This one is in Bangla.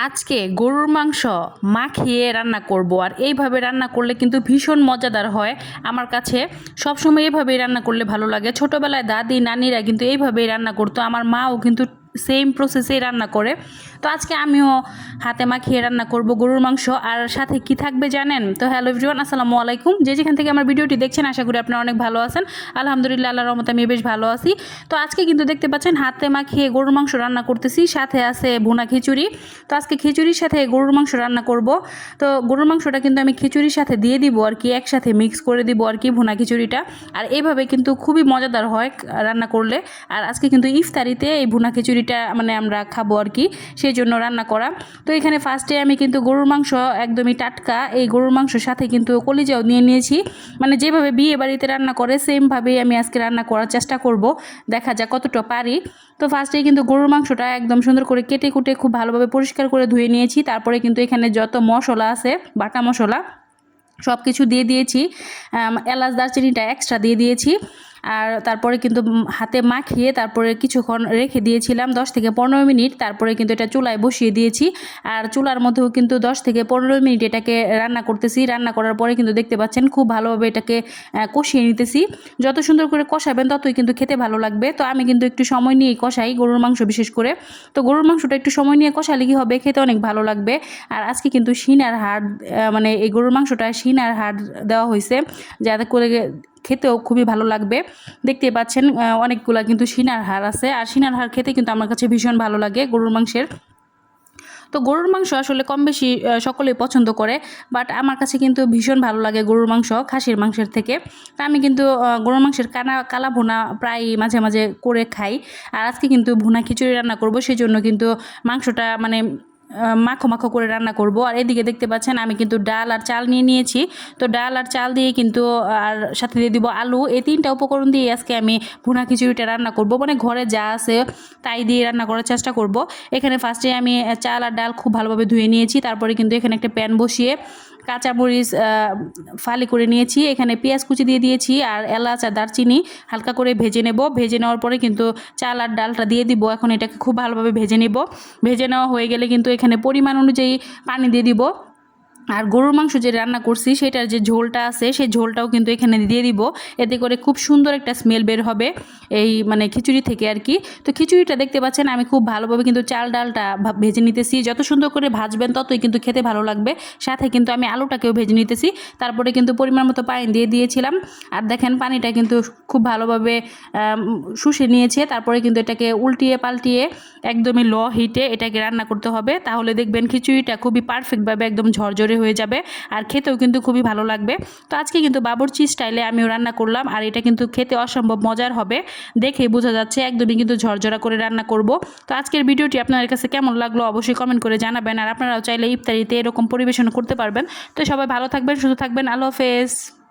আজকে গরুর মাংস মাখিয়ে রান্না করব আর এইভাবে রান্না করলে কিন্তু ভীষণ মজাদার হয়। আমার কাছে সবসময় এইভাবেই রান্না করলে ভালো লাগে। ছোটোবেলায় দাদি নানিরা কিন্তু এইভাবেই রান্না করতো, আমার মাও কিন্তু সেম প্রসেসেই রান্না করে। তো আজকে আমিও হাতে মাখিয়ে রান্না করব গরুর মাংস। আর সাথে কি থাকবে জানেন তো? হ্যালো এভরিওয়ান, আসসালামু আলাইকুম। যেখান থেকে আমার ভিডিওটি দেখছেন আশা করি আপনারা অনেক ভালো আছেন। আলহামদুলিল্লাহ, আল্লাহর রহমতে আমি বেশ ভালো আছি। তো আজকে কিন্তু দেখতে পাচ্ছেন হাতে মাখিয়ে গরুর মাংস রান্না করতেছি, সাথে আছে ভুনা খিচুড়ি। তো আজকে খিচুড়ির সাথে গরুর মাংস রান্না করব। তো গরুর মাংসটা কিন্তু আমি খিচুড়ির সাথে দিয়ে দিব আর কি, একসাথে মিক্স করে দিব আর কি ভুনা খিচুড়িটা। আর এইভাবে কিন্তু খুবই মজাদার হয় রান্না করলে। আর আজকে কিন্তু ইফতারিতে এই ভুনা খিচুড়িটা মানে আমরা খাবো আর কি, সেই জন্য রান্না করা। তো এখানে ফার্স্টে আমি কিন্তু গরুর মাংস একদমই টাটকা, এই গরুর মাংসের সাথে কিন্তু কলিজাও নিয়ে নিয়েছি। মানে যেভাবে বিয়ে বাড়িতে রান্না করে সেমভাবেই আমি আজকে রান্না করার চেষ্টা করব, দেখা যাক কতটা পারি। তো ফার্স্টেই কিন্তু গরুর মাংসটা একদম সুন্দর করে কেটে কুটে খুব ভালোভাবে পরিষ্কার করে ধুয়ে নিয়েছি। তারপরে কিন্তু এখানে যত মশলা আছে, বাটা মশলা সব কিছু দিয়ে দিয়েছি। এলাচ দারচিনিটা এক্সট্রা দিয়ে দিয়েছি। আর তারপরে কিন্তু হাতে মাখিয়ে তারপরে কিছুক্ষণ রেখে দিয়েছিলাম 10 থেকে 15 মিনিট। তারপরে কিন্তু এটা চুলায় বসিয়ে দিয়েছি। আর চুলার মধ্যেও কিন্তু 10 থেকে 15 মিনিট এটাকে রান্না করতেছি। রান্না করার পরে কিন্তু দেখতে পাচ্ছেন খুব ভালোভাবে এটাকে কষিয়ে নিতেছি। যত সুন্দর করে কষাবেন ততই কিন্তু খেতে ভালো লাগবে। তো আমি কিন্তু একটু সময় নিয়েই কষাই গরুর মাংস বিশেষ করে। তো গরুর মাংসটা একটু সময় নিয়ে কষালে কি হবে, খেতে অনেক ভালো লাগবে। আর আজকে কিন্তু শিং আর হাড়, মানে এই গরুর মাংসটা শিং আর হাড় দেওয়া হয়েছে, যাতে করে খেতেও খুবই ভালো লাগবে। দেখতে পাচ্ছেন অনেকগুলা কিন্তু সিনার হাড় আছে। আর সিনার হাড় খেতে কিন্তু আমার কাছে ভীষণ ভালো লাগে গরুর মাংসের। তো গরুর মাংস আসলে কম বেশি সকলেই পছন্দ করে, বাট আমার কাছে কিন্তু ভীষণ ভালো লাগে গরুর মাংস খাসির মাংসের থেকে। তা আমি কিন্তু গরুর মাংসের কালা ভুনা প্রায় মাঝে মাঝে করে খাই। আর আজকে কিন্তু ভুনা খিচুড়ি রান্না করব, সেই জন্য কিন্তু মাংসটা মানে মাখো মাখো করে রান্না করব। আর এদিকে দেখতে পাচ্ছেন আমি কিন্তু ডাল আর চাল নিয়ে নিয়েছি। তো ডাল আর চাল দিয়ে কিন্তু আর সাথে দিয়ে দিব আলু, এই 3টা উপকরণ দিয়ে আজকে আমি ভুনা খিচুড়িটা রান্না করব। মানে ঘরে যা আছে তাই দিয়ে রান্না করার চেষ্টা করব। এখানে ফার্স্টে আমি চাল আর ডাল খুব ভালোভাবে ধুয়ে নিয়েছি। তারপরে কিন্তু এখানে একটা প্যান বসিয়ে কাঁচামরিচ ফালি করে নিয়েছি, এখানে পেঁয়াজ কুচি দিয়ে দিয়েছি, আর এলাচ আর দারচিনি হালকা করে ভেজে নেব। ভেজে নেওয়ার পরে কিন্তু চাল আর ডালটা দিয়ে দিব। এখন এটাকে খুব ভালোভাবে ভেজে নেব। ভেজে নেওয়া হয়ে গেলে কিন্তু এখানে পরিমাণ অনুযায়ী পানি দিয়ে দিব। আর গরুর মাংস যে রান্না করছি সেটার যে ঝোলটা আছে সেই ঝোলটাও কিন্তু এখানে দিয়ে দিব। এতে করে খুব সুন্দর একটা স্মেল বের হবে এই মানে খিচুড়ি থেকে আর কি। তো খিচুড়িটা দেখতে পাচ্ছেন আমি খুব ভালোভাবে কিন্তু চাল ডালটা ভেজে নিতেছি। যত সুন্দর করে ভাজবেন ততই কিন্তু খেতে ভালো লাগবে। সাথে কিন্তু আমি আলুটাকেও ভেজে নিতেছি। তারপরে কিন্তু পরিমাণ মতো পানি দিয়ে দিয়েছিলাম। আর দেখেন পানিটা কিন্তু খুব ভালোভাবে শুষে নিয়েছে। তারপরে কিন্তু এটাকে উল্টিয়ে পাল্টিয়ে একদমই লো হিটে এটাকে রান্না করতে হবে, তাহলে দেখবেন খিচুড়িটা খুবই পারফেক্টভাবে একদম ঝরঝরে হয়ে যাবে। আর খেতেও কিন্তু খুবই ভালো লাগবে। তো আজকে কিন্তু বাবুর্চি স্টাইলে আমিও রান্না করলাম, আর এটা কিন্তু খেতে অসম্ভব মজার হবে। দেখেই বোঝা যাচ্ছে একদমই কিন্তু ঝরঝরা করে রান্না করব। তো আজকের ভিডিওটি আপনাদের কাছে কেমন লাগলো অবশ্যই কমেন্ট করে জানাবেন। আর আপনারাও চাইলে ইফতারিতে এরকম পরিবেশন করতে পারবেন। তো সবাই ভালো থাকবেন, সুস্থ থাকবেন। আল্লাহ হাফেজ।